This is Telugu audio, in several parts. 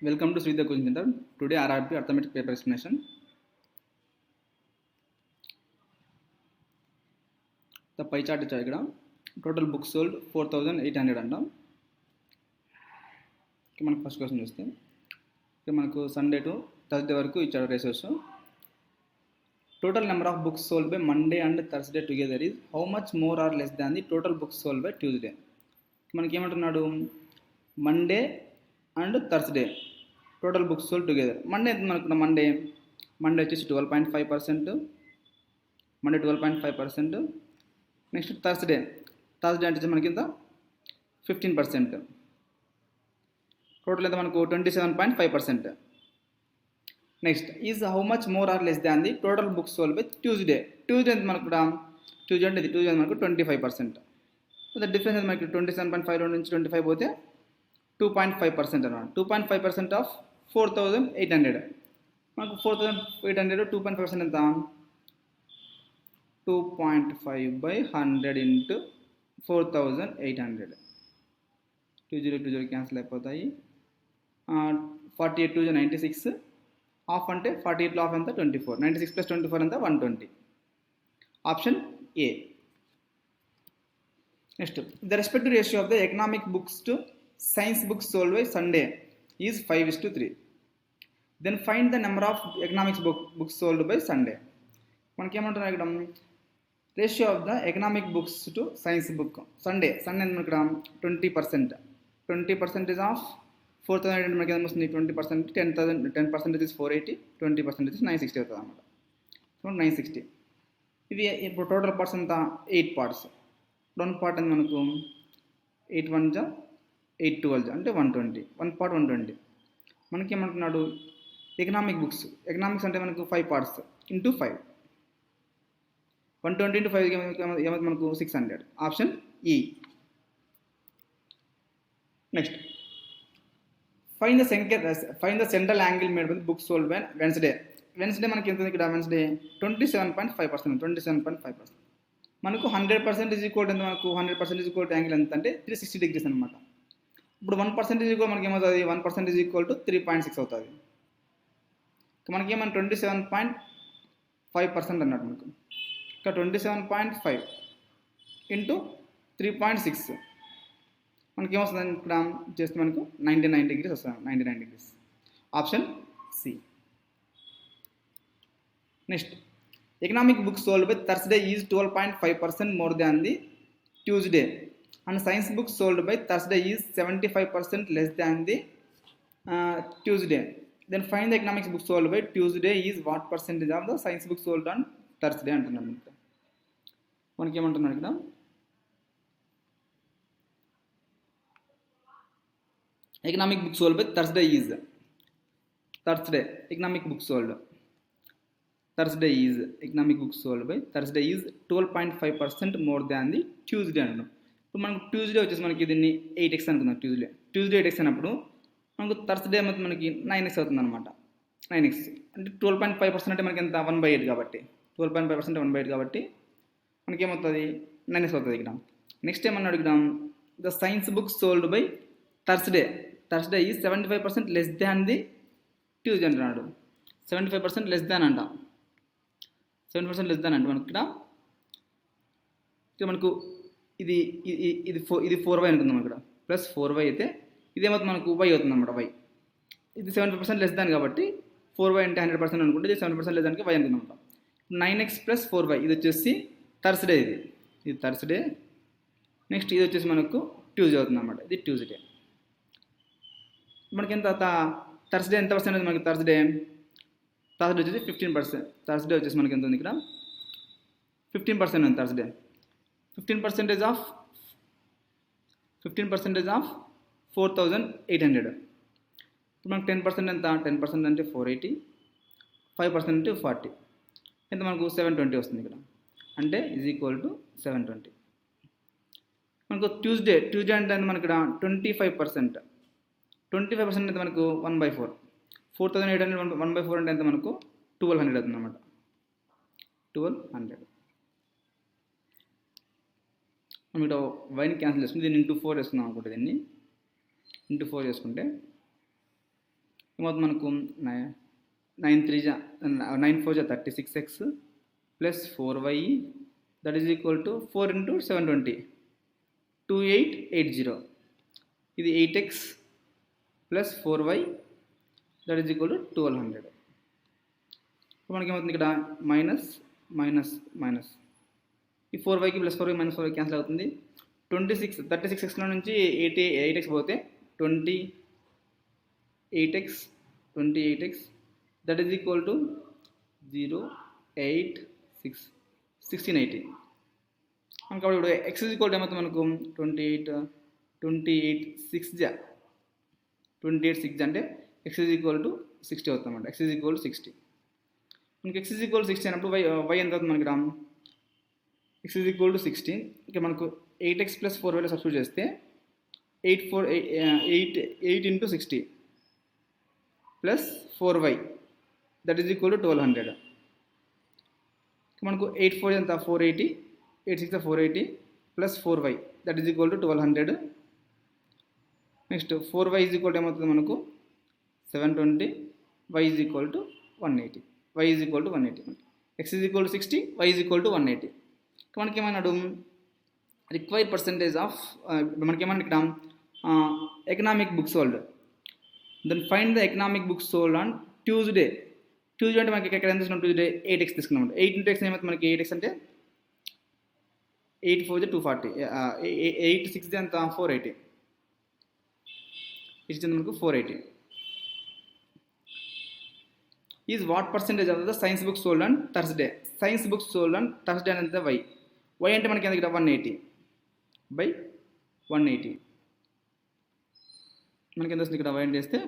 Welcome to Sridhar Coaching Center. Today RRP Arithmetic paper explanation. The pie chart ఇచ్చారు ఇక్కడ. Total books sold 4,800 అంటాం. మనకు ఫస్ట్ క్వశ్చన్ చూస్తే మనకు సండే టు థర్స్డే వరకు ఇచ్చాడు ratios. Total number of books sold by Monday and Thursday together is how much more or less than the total books sold by Tuesday. మనకి ఏమంటున్నాడు, Monday and Thursday total books sold together. Monday మనకు మండే వచ్చేసి 12.5%, మండే 12.5%. నెక్స్ట్ థర్స్డే అంటే మనకి ఇంత 15%. టోటల్ ఎంత మనకు 27.5%. Next is how much more or less than the total books sold by Tuesday. ఎంత మనకు ట్యూస్డే మనకు 25%. ద డిఫరెన్స్ మనకి 27.5 నుంచి 25 పోతే 2.5% అన్నమాట. 2.5% ఆఫ్ 4,800. మనకు 4,800 2.5% ఎంత, 2.5/100 ఇంటూ 4,800. 20 క్యాన్సిల్ అయిపోతాయి. 48 96. ఆఫ్ అంటే 48లో ఆఫ్ ఎంత 24. 96 + 24 ఎంత 120. Option A. Next the respective ratio of the economic books to science books sold by Sunday is 5:3. Then find the number of economics books sold by Sunday. మనకి ఏమంటున్నారు ఇక్కడ, ratio of the economic books to science book Sunday ఇక్కడ 20%. 20% ఆఫ్ 4,800 మనకి ఏమో వస్తుంది 20%. 10% ఇస్ 480, 20% ఇస్ 960 అవుతుంది అన్నమాట. సో 960. ఇది ఇప్పుడు టోటల్ పార్ట్స్ అంతా 8 పార్ట్స్. 1 పార్ట్ అని మనకు 8 1 8 12 అంటే 120. 1 పార్ట్ 120. మనకి ఏమంటున్నాడు, ఎకనామిక్స్ అంటే మనకు 5 పార్ట్స్ ఇంటూ 5. 120 into 5 ఏమైతే మనకు 600. Option E. Next find the central angle made by books sold by Wednesday. మనకి ఎంత ఉంది ఇక్కడ, వెన్స్డే 27.5%. 27.5%. మనకు 100% ఈజ్ ఈక్వల్ ఎంత, మనకు 100% ఈజ్ ఈక్వల్ టు యాంగిల్ ఎంత అంటే 360 degrees అనమాట. ఇప్పుడు 1% ఈజ్ ఈక్వల్ మనకి ఏమవుతుంది, 1% ఈజ్ ఈక్వల్ టు 3.6 అవుతుంది. మనకి ఏమన్నా 27.5% అన్నట్టు. మనకు ఇక్కడ 27.5 ఇంటూ 3.6 మనకి ఏమొస్తుంది ఇక్కడ చేస్తే మనకు 99 degrees వస్తుంది. 99 degrees. Option C. Next economic books sold by Thursday is 12.5% more than the Tuesday and science books sold by Thursday is 75% less than the Tuesday. Then find the economics books sold by Tuesday is what percentage of the science books sold on Thursday అంటున్నాం. మనకి ఏమంటున్నాడు ఇక్కడ, economic books sold by Thursday economic books sold by Thursday is 12.5% more than the Tuesday అంటున్నాం. ఇప్పుడు మనకు ట్యూస్డే వచ్చేసి మనకి దీన్ని 8x అనుకుందాం. ట్యూస్డే 8x అన్నప్పుడు మనకు థర్స్డే మనకి 9x అవుతుంది అనమాట. 9x అంటే 12.5% అంటే మనకి ఎంత 1/8 కాబట్టి 12.5% 1/8 కాబట్టి మనకి ఏమవుతుంది 9x అవుతుంది ఇక్కడ. నెక్స్ట్ ఏమన్నాడు ఇక్కడ, the science books sold by Thursday is 75% less than the Tuesday అంటున్నాడు. 75% లెస్ దాన్ అంట. 7% లెస్ దాన్ అంటే మనకి ఇక్కడ మనకు ఇది 4y అనుకుందాం. ఇక్కడ ప్లస్ 4y అయితే ఇదేమవుతుంది మనకు y అవుతుంది అన్నమాట. y ఇది 75% లెస్ దాన్ కాబట్టి 4y అంటే 100% అనుకుంటే ఇది 70% లెస్ దానికి y అనుకుందాం. 9x + 4y ఇది వచ్చేసి థర్స్డే. ఇది థర్స్డే. నెక్స్ట్ ఇది వచ్చేసి మనకు ట్యూస్డే అవుతుంది అన్నమాట. ఇది ట్యూస్డే. మనకి ఎంత థర్స్డే ఎంత పర్సెంటేజ్ మనకి థర్స్డే వచ్చేసి 15%. థర్స్డే వచ్చేసి మనకి ఎంత ఉంది ఇక్కడ 15% ఉంది థర్స్డే. 15% ఆఫ్ 4,800. మనకు 10% ఎంత, 10% అంటే 480, 5% అంటే 40 ఎంత మనకు 720 వస్తుంది ఇక్కడ. అంటే ఈజ్ ఈక్వల్ టు 720. మనకు ట్యూస్డే అంటే మనకి ఇక్కడ 25%. 25% అంటే మనకు 1/4. 4,800 1/4 అంటే ఎంత మనకు 1,200 అవుతుంది అన్నమాట. 1,200. మనం ఇక్కడ వైని క్యాన్సిల్ చేసుకుంటే దీన్ని ఇంటూ 4 వేసుకుందాం అనుకుంటే, దీన్ని ఇంటూ 4 చేసుకుంటే ఏమవుతుంది మనకు 9 4 36x plus 4y that is equal to 4 into 720 2880. ఇది 8x plus 4y that is equal to 1200. మనకి ఏమవుతుంది ఇక్కడ మైనస్ మైనస్ మైనస్ ఈ 4yకి plus 4y minus 4y cancel అవుతుంది. 36xలో నుంచి 8x పోతే 28x that is equal to 086 1680. కాబట్టి ఇప్పుడు x ఈజ్ ఈక్వల్ టు ఏమవుతుంది మనకు 28 అంటే x ఈజ్ ఈక్వల్ టు 60 అవుతుంది అన్నమాట. x is equal to 60. మనకి x ఈజ్ ఈక్వల్ టు 60 అయినప్పుడు y ఎంత అవుతుంది మనకి x ఈజ్ ఈక్వల్ టు 60. ఇక మనకు 8x ప్లస్ 4yలో సబ్స్టిట్యూట్ చేస్తే 8 into 60 plus 4y that is equal to 1200. మనకు 8 4 ఎంత 480, 8 6 480 plus 4y that is equal to 1200. Next 4y is equal to ఏమవుతుంది మనకు 720, y is equal to 180. y is equal to 180. x is equal to 60, y is equal to 180. మనకి ఏమన్నాడు రిక్వైర్డ్ పర్సంటేజ్ ఆఫ్ మనకేమన్నా ఇక్కడ economic books sold. Then find the economic books sold on Tuesday అంటే మనకి ఎక్కడ ఎంత తీసుకున్నాం ట్యూస్డే 8x తీసుకున్నాం. 8 into x ఏమైతే మనకి 8x అంటే 8 4 240, 8 6 ఎంత 480, ఇచ్చింది మనకు 480. Is what percentage of the science book sold on Thursday. Science books sold on Thursday అనేది y అంటే మనకి ఎంత ఇక్కడ 180/180. మనకి ఎంత వస్తుంది ఇక్కడ y అంటే వేస్తే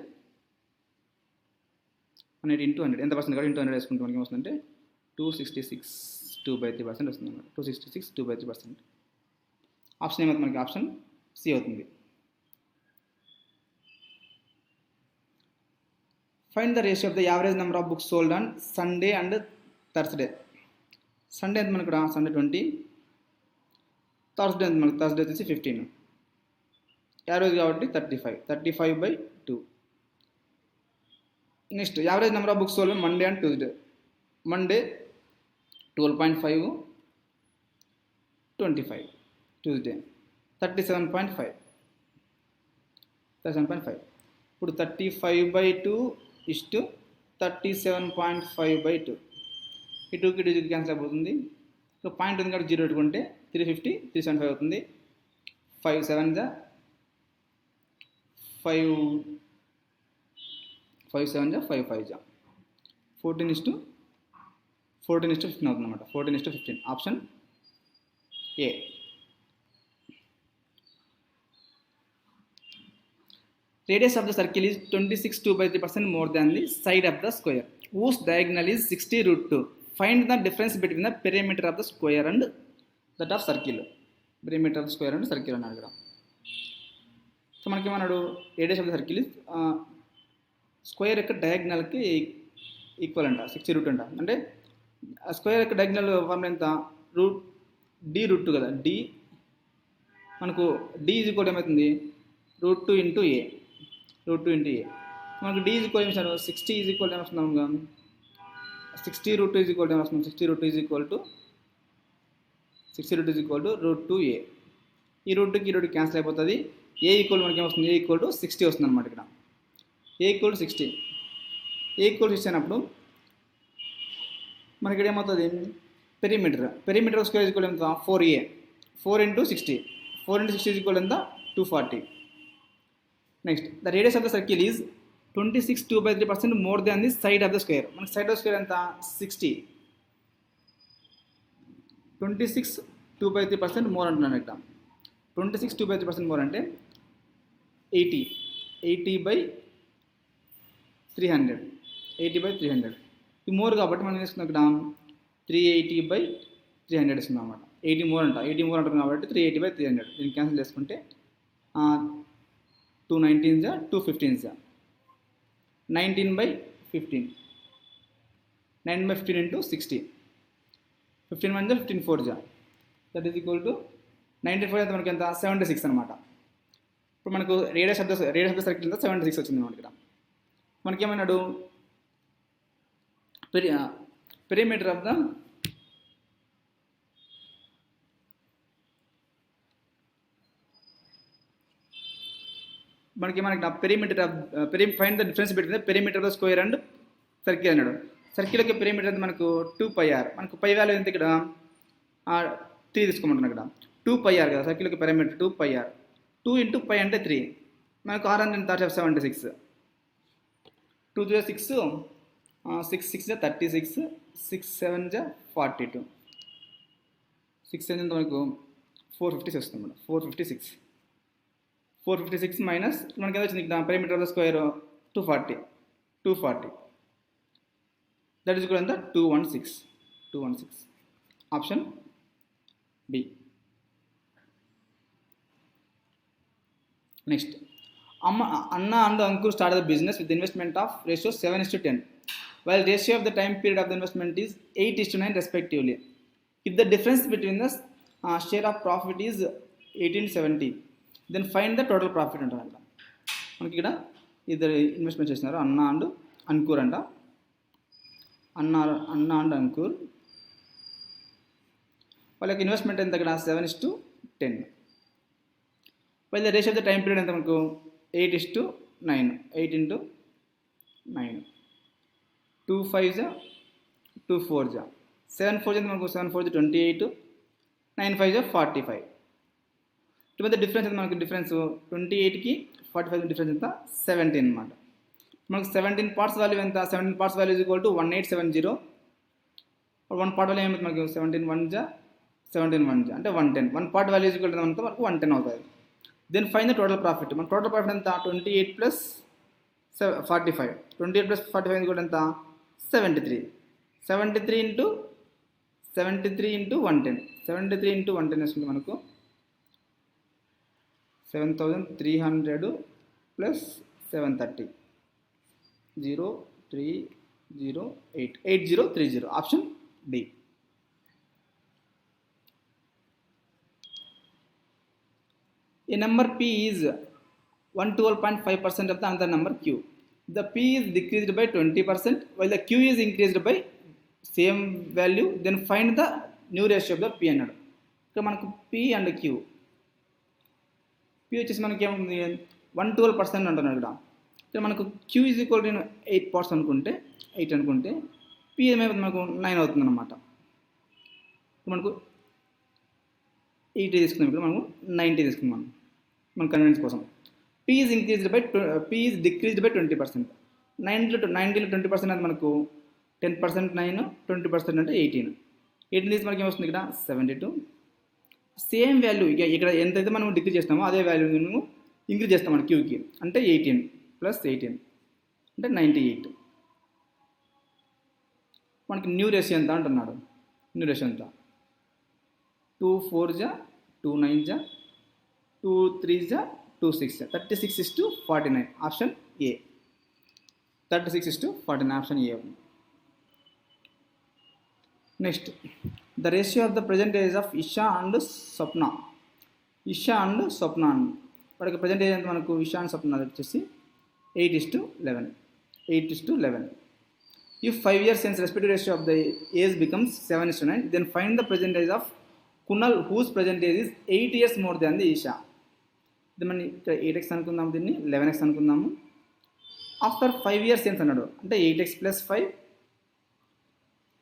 180 into 100 ఎంత పర్సెంట్ కాబట్టి into 100 వేసుకుంటే మనకి ఏమొస్తుందంటే 266 2/3% వస్తుంది అన్నమాట. 266 2/3%. ఆప్షన్ ఏమవుతుంది మనకి ఆప్షన్ సి అవుతుంది. Find the ratio of the average number of books sold on Sunday and Thursday. Sunday ఎంత మనకి ఇక్కడ సండే 20, థర్స్డే ఎంత మనకి థర్స్డే వచ్చేసి 15, యావరేజ్ కాబట్టి 35/2. Next average number of books sold Monday and Tuesday. Monday 12.5, 25, Tuesday 37.5. ఇప్పుడు 35/2 ఇస్టు 37.5/2. ఈ 2కి 2 క్యాన్సిల్ అయిపోతుంది. సో పాయింట్ ఉంది కాబట్టి 0 పెట్టుకుంటే 350 375 అవుతుంది. 5 7 5 7 5 5 14:15 అవుతుంది అన్నమాట. 14:15 option A. Radius of the circle is 26 2/3% more than the side of the square, whose diagonal is 60√2. Find the difference between the perimeter of the square and that of circle. Perimeter of the square and circle అన్నాడు ఇక్కడ. సో మనకి ఏమన్నాడు radius of the circle square యొక్క డయాగ్నల్కి ఈక్వల్ అంట 60√2 అంట. అంటే స్క్వేర్ యొక్క డయాగ్నల్ ఫార్ములా ఎంత d√2 కదా. d మనకు d ఈజ్ ఈక్వల్ ఏమవుతుంది √2 into a. మనకు d ఈజ్ ఈక్వల్ ఏమిస్తారు 60 ఈజ్ ఈక్వల్ ఏమొస్తుంది మనకు 60√2 ఈజ్ ఈక్వల్ ఏమొస్తుంది 60√2 ఈజ్ ఈక్వల్ టు √2a. ఈ √2కి 2 క్యాన్సిల్ అయిపోతుంది. a ఈక్వల్ మనకి ఏమొస్తుంది a ఈక్వల్ టు 60 వస్తుంది అనమాట. ఇక్కడ a ఈక్వల్ టు 60 అయినప్పుడు మనకి ఇక్కడ ఏమవుతుంది పెరిమీటర్ స్క్వేర్ ఈక్వల్ ఎంత 4a. 4 into 60 ఈజ్ ఈక్వల్ ఎంత 240. Next the radius of the circle is 26 2/3% more than the side of the square. మనకి సైడ్ ఆఫ్ ద స్క్వేర్ ఎంత 60. 26 2/3% మోర్ అంటున్నాను ఇక్కడ. 26 2/3% మోర్ అంటే 80/300. ఇది మోర్ కాబట్టి మనం తీసుకున్నాం ఇక్కడ 380/300 ఇస్తున్నాం అన్నమాట. 80 మోర్ అంటారు కాబట్టి 380/300. దీన్ని క్యాన్సిల్ చేసుకుంటే 2 19s 2 15s 19/15. 9/15 into 60. 15 1 15 4 that is equal to 94 అయితే మనకి ఎంత 76 అనమాట. ఇప్పుడు మనకు రేడియస్ ఆఫ్ ద సర్కిల్ ఎంత 76 వచ్చింది మనకి ఇక్కడ. మనకేమన్నాడు, perimeter of the perimeter of find the difference between the perimeter of the square and circle అన్నాడు. సర్కిల్ యొక్క పెరిమీటర్ అంటే మనకు 2πr. మనకు పై వాల్యూ ఎంత ఇక్కడ 3 తీసుకోమంటున్నాం. ఇక్కడ 2πr కదా సర్కిల్ యొక్క పెరిమీటర్ 2πr. 2 × π అంటే 3. మనకు r అంటే 76. 2 × 6 6 6 36 6 7 42 6 7 మనకు 456 వస్తుంది మేడం. 456 మైనస్ మనకి ఎంత వచ్చింది ఇక్కడ perimeter of the square 240. That is equal ఎంత 216. Option B. Next, Anna and Ankur started the business with the investment of ratio 7:10, while ratio of the time period of the investment is 8:9 respectively. If the difference between the share of profit is 1870, then find the total profit అంటారు. మనకి ఇక్కడ ఇద్దరు ఇన్వెస్ట్మెంట్ చేస్తున్నారు, అన్నా అండ్ అంకూర్ అంట. అన్నా అండ్ అంకూర్ వాళ్ళకి ఇన్వెస్ట్మెంట్ ఎంత ఇక్కడ 7:10. While the ratio of the time period ఎంత మనకు 8:9. 8 × 9 2 5 2 4 7 4 మనకు 7 4 28 9 5 45. మధ్య డిఫరెన్స్ ఎంత మనకు డిఫరెన్స్ 28కి 45 డిఫరెన్స్ ఎంత 17 అనమాట. మనకు 17 పార్ట్స్ వాల్యూ ఎంత 17 parts value equal to 1870. 1 part value ఏమైతే మనకు 17 1 అంటే 110. 1 పార్ట్ వాల్యూ ఈక్వల్ టు మనకు 110 అవుతుంది. Then find the total profit. మన టోటల్ ప్రాఫిట్ ఎంత 28 + 45. 28 + 45 కూడా ఎంత 73. 73 × 110. 73 × 110 వేసుకుంటే మనకు 7300 + 730 0308 8030. Option D. A number p is 112.5% of the another number q. The p is decreased by 20% while the q is increased by same value. Then find the new ratio of the p అన్నాడు. ఇక్కడ మనకు p and q. p వచ్చేసి మనకి ఏముంది 112% అంటున్నాడు ఇక్కడ. ఇక్కడ మనకు q is equal to 8 parts అనుకుంటే 8 అనుకుంటే p ఏమైపోతుంది మనకు 9 అవుతుంది అనమాట. మనకు 80 తీసుకుందాం, ఇక్కడ మనకు 90 తీసుకుందాం మన కన్వీనియన్స్ కోసం. p is decreased by 20%. 90 × 20% అంటే మనకు 10% 9 20% అంటే 18. 18 తీసి మనకి ఏమొస్తుంది ఇక్కడ 72. సేమ్ వాల్యూ ఇక్కడ ఎంతైతే మనం డిక్రీజ్ చేస్తామో అదే వాల్యూ మేము ఇంక్రీజ్ చేస్తాం మన క్యూకి. అంటే 18 + 18 అంటే 98. మనకి న్యూ రేషియో ఎంత అంటున్నాడు. న్యూ రేషియో ఎంత 2 4 2 9 2 3 2 6 36:49. Option A. 36:49 option A. Next, the ratio of the present age of Isha and Swapna. వాడికి ప్రజెంట్ ఏజ్ ఎంత మనకు ఇషా అండ్ స్వప్న వచ్చేసి 8:11. If 5 years since respective ratio of the age becomes 7:9, then find the present age of Kunal whose present age is 8 years more than the Isha. ఇది మనం ఇక్కడ 8x అనుకుందాము, దీన్ని 11x అనుకుందాము. ఆఫ్టర్ 5 years since అన్నాడు అంటే 8x + 5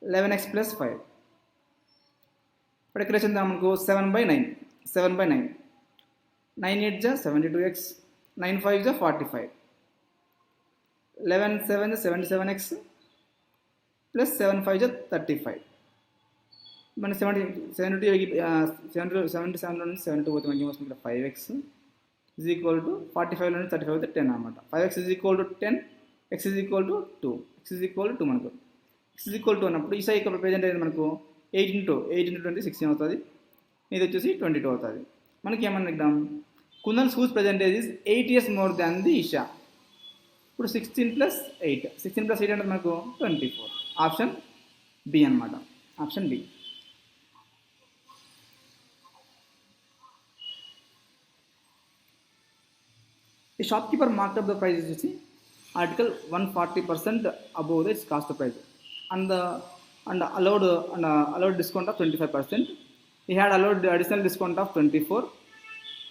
11x + 5. ఇప్పుడు ఇక్కడ వచ్చింది మనకు 7/9. 9 8 72x 9 5 45 11 7 77x + 7 5 35. మన 77 నుంచి 72 పోతే మనకి ఏమొస్తుంది ఇక్కడ 5x is equal to 45 నుంచి 35 పోతే 10 అనమాట. 5x is equal to 10, x is equal to 2, x is equal to 2 మనకు. x is equal to అన్నప్పుడు ఈ సైడ్ ఇక్కడ ప్రెజెంట్ అయితే మనకు 8 × 20 16 అవుతుంది. ఇది వచ్చేసి 22 అవుతుంది. మనకి ఏమన్నా ఇక్కడ Kunal's whose present age is 8 years more than the Isha. ఇప్పుడు 16 + 8 అంటే మనకు 24. ఆప్షన్ బి అనమాట. Option B. ఈ shop keeper marked up the price వచ్చేసి article 140% above the cost price and allowed discount of 25%. He had allowed additional discount of 24.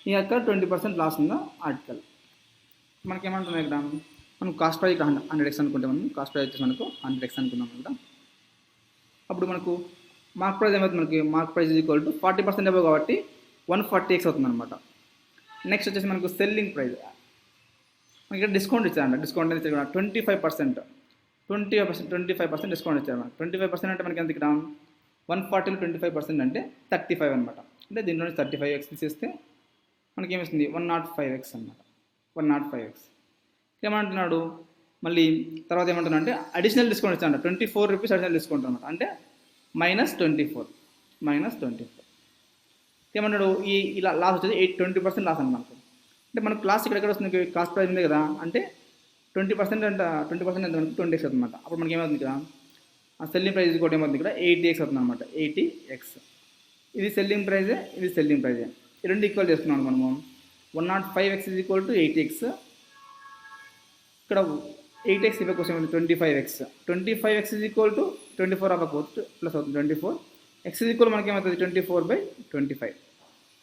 He occurred 20% loss in the article. మనకి ఏమంటున్నాం ఇక్కడ మనం కాస్ట్ ప్రైస్ ఇక్కడ 100x అనుకుంటే మనం కాస్ట్ ప్రైస్ వచ్చేసి మనకు 100x అనుకున్నాం ఇక్కడ. అప్పుడు మనకు మార్క్ ప్రైస్ ఏమవుతుంది, మనకి mark price equal to 40% above కాబట్టి 140x అవుతుంది అనమాట. నెక్స్ట్ వచ్చేసి మనకు సెల్లింగ్ ప్రైస్, మనకి ఇక్కడ డిస్కౌంట్ ఇచ్చారంట. డిస్కౌంట్ అనేది ఇక్కడ 25% డిస్కౌంట్ ఇచ్చారు మనకి. 25% అంటే మనకి ఎంత ఇక్కడ 140లో 25% అంటే 35 అనమాట. అంటే దీంట్లో 35x తీసేస్తే మనకి ఏమొస్తుంది 105x అనమాట. 105x ఏమంటున్నాడు మళ్ళీ తర్వాత ఏమంటున్నా అంటే అడిషనల్ డిస్కౌంట్ ఇచ్చాడు 24 రూపీస్ అడిషనల్ డిస్కౌంట్ అనమాట. అంటే -24 ఏమన్నాడు ఇలా లాస్ వచ్చేది 20% లాస్ అనమాట. అంటే మనకు క్లాస్ ఇక్కడ వస్తుంది కాస్ట్ ప్రైస్ ఉంది కదా, అంటే 20% అంటే 20% ఎంత మనకు 20x అవుతుంది అనమాట. అప్పుడు మనకి ఏమవుతుంది ఇక్కడ సెల్లింగ్ ప్రైస్ కూడా ఏమవుతుంది ఇక్కడ 80x అవుతుంది అనమాట. 80x ఇది సెల్లింగ్ ప్రైజే, ఇది సెల్లింగ్ ప్రైజే, ఈ రెండు ఈక్వల్ చేసుకున్నాం మనము. 105x is equal to 80x. ఇక్కడ 8x ఇవ్వ కోసం 25x. 25x is equal to 24 అవ్వకపోతే ప్లస్ అవుతుంది 24. x ఈజ్ ఈక్వల్ మనకి ఏమవుతుంది 24/25.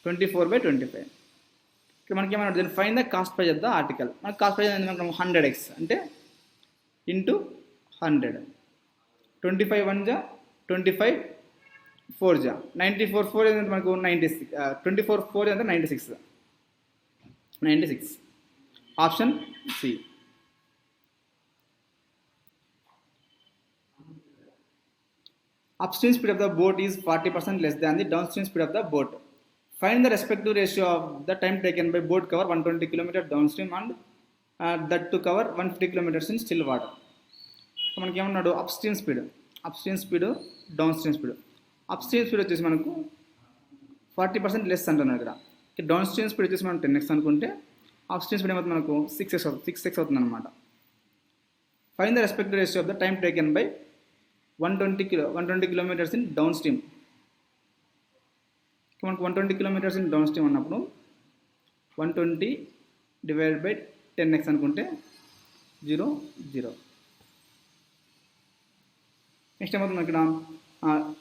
24/25. ఇక్కడ మనకి ఏమన్నా దీన్ని find the cost price of the article. మనకి కాస్ట్ ప్రైస్ అనేది మనకు 100x అంటే ఇంటూ 100. 25 1 జా 25 4 జా 94 4 ఏంటంటే మనకు 96. 24 4 అంటే 96. Option C. Upstream speed of the boat is 40% less than the downstream speed of the boat. Find the respective ratio of the time taken by boat cover 120 km downstream and that to cover 150 km in still water. So మనకి ఏమన్నాడు upstream speed down stream speed వచ్చేసి మనకు 40% లెస్ అంటున్నాడు ఇక్కడ. డౌన్ స్ట్రీమ్ స్పీడ్ వచ్చేసి మనం 10x అనుకుంటే అప్స్ట్రీమ్ స్పీడ్ ఏమవుతుంది మనకు 6x అవుతుంది అనమాట. Find the respective ratio of the time taken by 120 km in down stream. మనకు 120 km ఇన్ డౌన్ స్ట్రీమ్ అన్నప్పుడు 120 డివైడెడ్ బై 10x అనుకుంటే 0 0. నెక్స్ట్ ఏమవుతుంది ఇక్కడ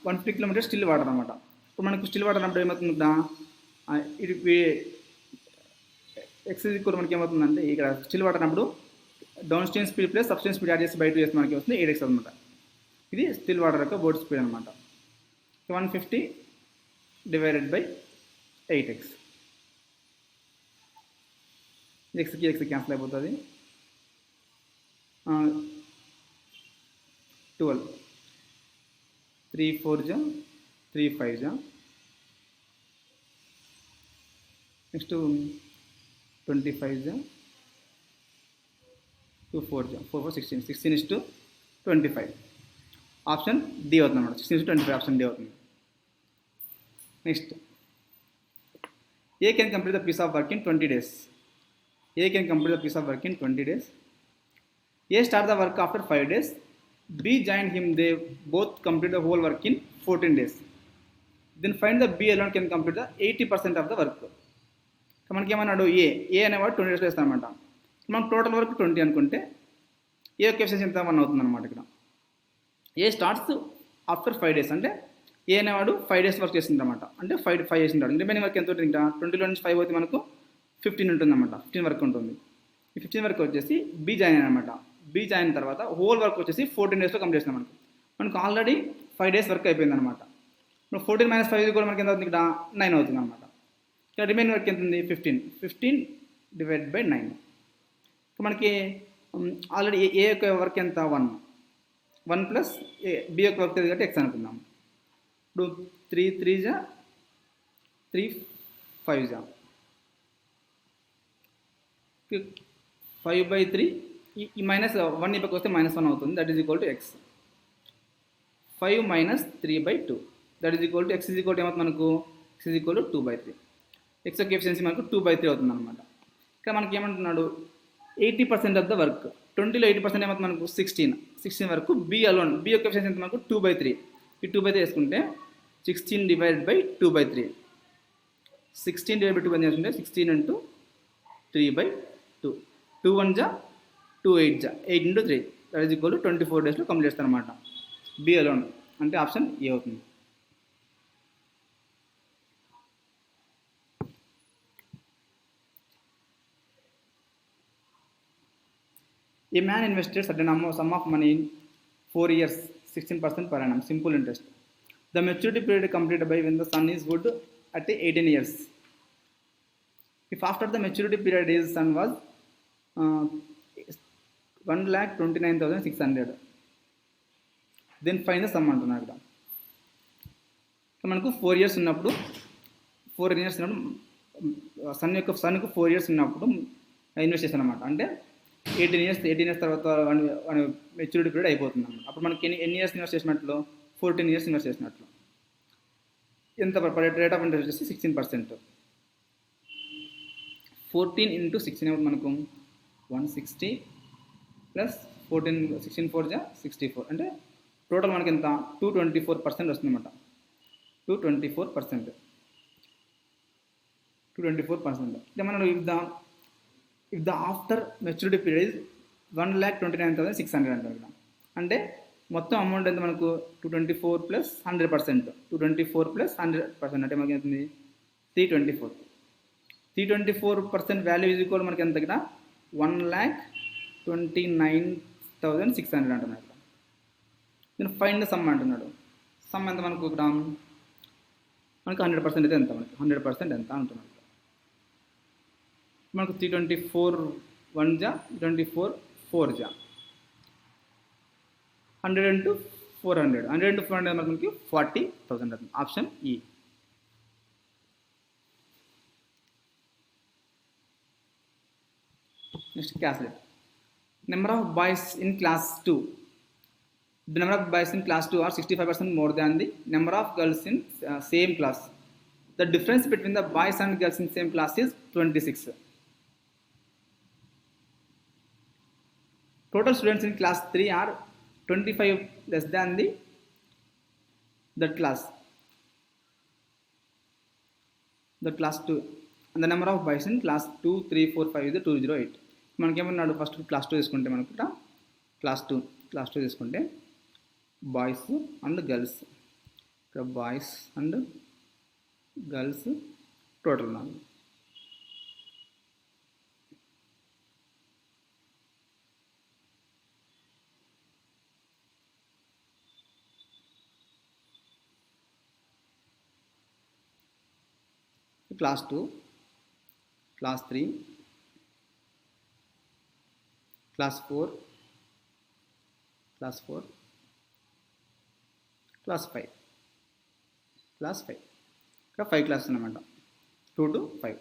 150 km స్టిల్ వాటర్ అనమాట. ఇప్పుడు మనకు స్టిల్ వాటర్ అన్నప్పుడు ఏమవుతుంది ఇక్కడ ఇది ఎక్స్ ఈక్వల్ మనకి ఏమవుతుందంటే ఇక్కడ స్టిల్ వాటర్ అన్నప్పుడు down stream speed plus sub stream speed add చేసి బయట చేస్తే మనకి వస్తుంది 8x అనమాట. ఇది స్టిల్ వాటర్ యొక్క బోట్ స్పీడ్ అనమాట. 150 డివైడెడ్ బై 8x. ఎక్స్కి క్యాన్సిల్ అయిపోతుంది. 12 3 4 జా 3 5 జా. నెక్స్ట్ 25 జా 2 4 జా 4 4 16 16:25. ఆప్షన్ డి అవుతుంది అన్నమాట. 16:25 ఆప్షన్ డి అవుతుంది. Next A can complete the piece of work in 20 days. A can complete the piece of work in 20 days. A start the work after 5 days. B join him, they both complete the whole work in 14 days. Then find the B alone can complete the 80% of the work. మనకి ఏమన్నాడు ఏ అనేవాడు 20 days వేస్తాం అనమాట. మనం టోటల్ వర్క్ 20 అనుకుంటే ఏ యొక్క ఎఫిషియన్సీ ఎంత 1 అవుతుంది అనమాట. ఇక్కడ ఏ స్టార్ట్స్ ఆఫ్టర్ 5 days అంటే ఏ అనేవాడు 5 days వర్క్ చేసింది అనమాట. అంటే 5 చేసింటాడు. రిమైనింగ్ వర్క్ ఎంత ఉంటుంది ఇంకా 20లో నుంచి 5 అయితే మనకు 15 ఉంటుంది అనమాట. 15 వర్క్ ఉంటుంది. ఈ 15 వర్క్ వచ్చేసి బి జాయిన్ అనమాట. బి జాయిన్ తర్వాత హోల్ వర్క్ వచ్చేసి 14 daysలో కంప్లీట్ చేసినాం మనకు ఆల్రెడీ 5 days వర్క్ అయిపోయింది అనమాట. 14 - 5 కూడా మనకి ఎంత అవుతుంది ఇక్కడ 9 అవుతుంది అనమాట. ఇక్కడ రిమైనింగ్ వర్క్ ఎంత ఉంది 15 డివైడ్ బై 9. మనకి ఆల్రెడీ ఏ యొక్క వర్క్ ఎంత 1 ప్లస్ బి యొక్క వర్క్ కాబట్టి ఎక్స్ అనుకుందాం. ఇప్పుడు 3 3 జా 3 5 జా 5/3. ఈ -1 ఇప్పటికి వస్తే -1 అవుతుంది. That is equal to X. 5 - 3/2 that is equal to X is equal to ఏమవుతుంది మనకు X is equal to 2/3. X యొక్క ఎఫిషియన్సీ మనకు 2/3 అవుతుంది అనమాట. ఇక్కడ మనకి ఏమంటున్నాడు 80% ఆఫ్ ద వర్క్. 20లో 80% ఏమవుతుంది మనకు 16 వరకు బి అలోన్. బి యొక్క ఎఫిషియన్సీ మనకు 2/3. ఈ 2/3 వేసుకుంటే 16 డివైడెడ్ బై 2/3. 16 డివైడ్ బై 2 చేసుకుంటే 16 × 3/2. 2 1 జా 8 into 3 that is equal to 24 డేస్లో కంప్లీట్ చేస్తారు అనమాట. బి అలోన్ అంటే ఆప్షన్ ఏ అవుతుంది. A man invested certain sum of money in 4 years, 16% per annum, simple interest. The maturity period completed by when the son is good at 18 years. If after the maturity period his son was 1,29,600, then find the sum అంటున్నారు ఇక్కడ. మనకు 4 years ఉన్నప్పుడు సన్కు 4 years ఉన్నప్పుడు ఇన్వెస్ట్ చేశాను అనమాట. అంటే 18 years తర్వాత మెచ్యూరిటీ పీరియడ్ అయిపోతుంది అన్నమాట. అప్పుడు మనకి ఎన్ని ఇయర్స్ ఇన్వెస్ట్ చేసినట్లు? 14 years ఇన్వెస్ట్ చేసినట్లు. ఎంత రేట్ ఆఫ్ ఇంట్రెస్ట్ వచ్చేసి 16%. 14 into 16 ఏమవుతుంది మనకు? 160 ప్లస్ 14 16 4 64 అంటే టోటల్ మనకి ఎంత? 224% వస్తుంది అన్నమాట. 224%. అంటే మనం if the after maturity period is 1,29,600 అంటారు ఇక్కడ. అంటే మొత్తం అమౌంట్ ఎంత మనకు? 224 ప్లస్ 100%. 224 ప్లస్ 100% అంటే మనకి ఎంత? 324. 324% వాల్యూ ఈజ్ ఈక్వల్ మనకి ఎంత ఇక్కడ? 1,29,600 అంటున్నాడు. నేను ఫైండ్ ద సమ్ అంటున్నాడు. సమ్ ఎంత మనకు ఇక్కడ? మనకు 100% అయితే ఎంత? మనకి 100% ఎంత అంటున్నాడు. మనకు 324 1 324 4 100 into 400 మనకి 40,000 అవుతుంది. Option E. నెక్స్ట్ క్లాస్లెట్. Number of boys in class 2. The number of boys in class 2 are 65% more than the number of girls in same class. The difference between the boys and girls in same class is 26. Total students in class 3 are 25 less than that class 2, and the number of boys in class 2 3 4 5 is 208. మనకేమన్నాడు? First class 2 తీసుకుంటే మనకు క్లాస్ 2 తీసుకుంటే బాయ్స్ అండ్ గర్ల్స్, ఇక్కడ boys and girls total 4. Class 2, class 3, class 4, class 5 ఇక్కడ 5 క్లాస్ అన్నమాట. 2 to 5.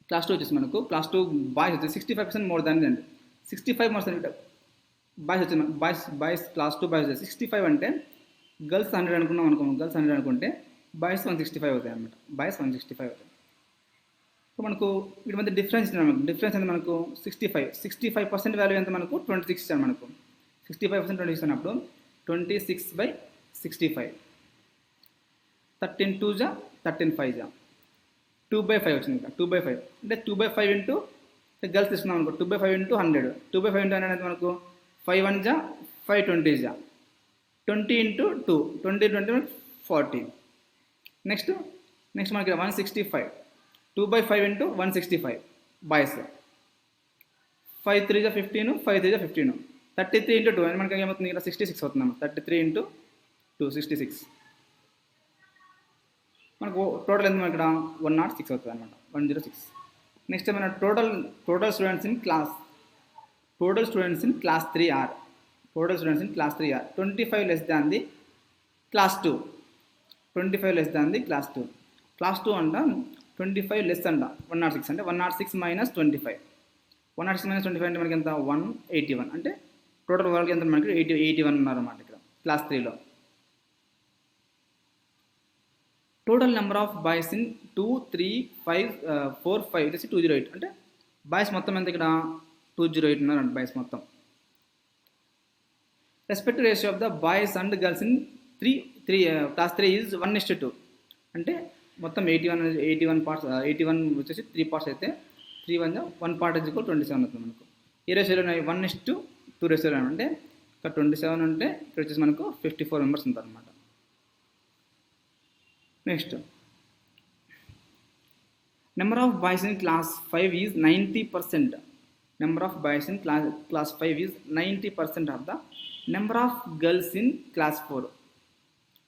క్లాస్ 2 వచ్చేసి మనకు క్లాస్ 2 బాయ్స్ వచ్చి 65% మోర్ దాన్ అండి. 65% బాయ్స్ వచ్చి బాయ్స్ క్లాస్ 2 బాయ్స్ 65 అంటే గర్ల్స్ 100 అనుకున్నాం గర్ల్స్ 100 అనుకుంటే బాయ్స్ 165 అవుతాయి అన్నమాట. బాయ్స్ 165 అవుతాయి. సో మనకు వీటి మధ్య డిఫరెన్స్ ఎంత మనకు? 65% వాల్యూ ఎంత మనకు? 26 ఇచ్చాను మనకు. 65% 26 అన్నప్పుడు 26/65. 13 2 13 5 2/5 వచ్చింది. ఇంకా 2/5 అంటే 2/5 ఇంటూ గర్ల్స్ తీసుకున్నాం అనుకో. 2/5 ఇంటూ 100. 2/5 ఇంటూ 100 అంటే మనకు 5 1 5 20 20 ఇంటూ 2 20 20 40. నెక్స్ట్ మనకి 165. 2/5 ఇంటూ 165 బాయ్స్. 5 3 15 5 3 15. 33 ఇంటూ 2 అని మనకి ఏమవుతుంది? ఇక్కడ 66 అవుతుంది. 33 ఇంటూ 2 66. మనకు టోటల్ ఎంత? మనకి ఇక్కడ 106 అవుతుంది అనమాట. 106. నెక్స్ట్ మన total students in class 3 are 25 less than the class 2. 25 less than the class 2. Class 2 అంట 25 లెస్ అంట 106 అంటే 106 మైనస్ 25. 106 మైనస్ 25 అంటే మనకి ఎంత? 181. అంటే టోటల్ వాళ్ళకి ఎంత? మనకి 81 ఉన్నారన్నమాట ఇక్కడ క్లాస్ 3లో. Total number of boys in 2 3 5 4 5 వచ్చేసి 208. అంటే బాయ్స్ మొత్తం ఎంత? ఇక్కడ 208 ఉన్నారంట బాయ్స్ మొత్తం. Respective ratio of the boys and girls in class 3 is 1:2. అంటే మొత్తం 81 పార్ట్స్, 81 వచ్చేసి 3 పార్ట్స్ అయితే 3 1 పార్ట్ ఈజ్ ఈక్వల్ 27 అవుతుంది మనకు. ఈ రేషియోలో 1:2 రేషియోలో అంటే ఇక్కడ 27 ఉంటే ఇక్కడ వచ్చేసి మనకు 54 మెంబర్స్ ఉంటారు అనమాట. Next number of boys in class 5 is 90%. Number of boys in class 5 is 90% of the number of girls in class 4.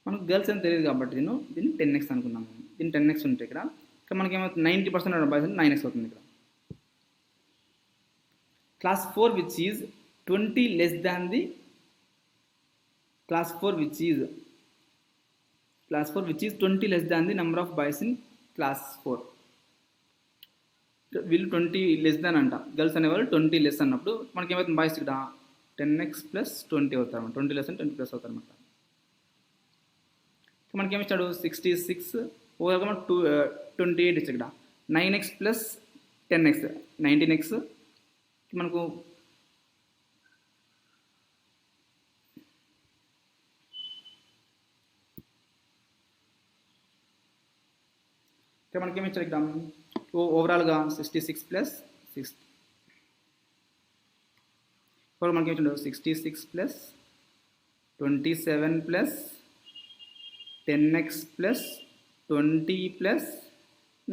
మనకు గర్ల్స్ అని తెలియదు కాబట్టి దీన్ని 10x అనుకున్నాము. దీన్ని 10x ఉంటే ఇక్కడ మనకి ఏమవుతుంది 90% బాయ్స్ అంటే 9x అవుతుంది. ఇక్కడ class 4 which is 20 less than the class 4 which is 20 less than the number of boys in class 4. వీళ్ళు 20 less than అంట, గర్ల్స్ అనేవాళ్ళు 20 less అన్నప్పుడు మనకి ఏమవుతుంది బాయ్స్ ఇక్కడ 10x plus 20 అవుతారు అన్నమాట. 20 less and 20 plus అవుతారు అన్నమాట. మనకి ఏమిచ్చాడు 66 ఓవర్ 28 ఇచ్చాడు. ఇక్కడ 9x plus 10x 19x. మనకు ఇక్కడ మనకి ఏమి ఇచ్చారు ఇక్కడ ఓవరాల్గా 66 ప్లస్ 6 ఇప్పుడు మనకి ఏమిచ్చాడు 66 plus 27 plus 10x plus 20 plus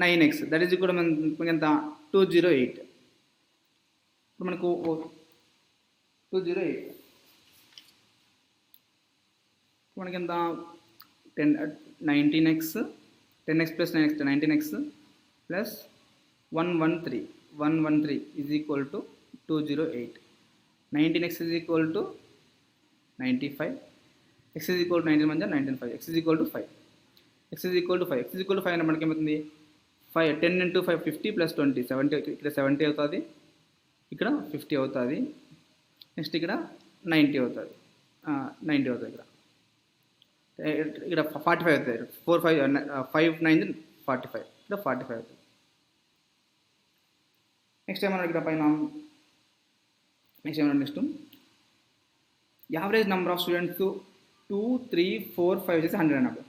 9x that is కూడా మనకి ఎంత 208. ఇప్పుడు మనకు 208 మనకి ఎంత 19x 10x plus 9x 19x plus 113 is equal to 208. 19x is equal to 95. X is equal to 19 manja 195. X is equal to 5. X is equal to 5. X is equal to 5 అంటే మనకి ఏమవుతుంది 10 into 5 50 plus 20 70. ఇక్కడ 70 అవుతుంది, ఇక్కడ 50 అవుతుంది, నెక్స్ట్ ఇక్కడ 90 అవుతుంది, 90 అవుతుంది. ఇక్కడ 45 అవుతుంది. 5 9 45 ఇక్కడ 45 అవుతుంది. నెక్స్ట్ ఏమన్నా ఇక్కడ పైన next average number of students 2 3 4 5 చేసి 100 అన్నప్పుడు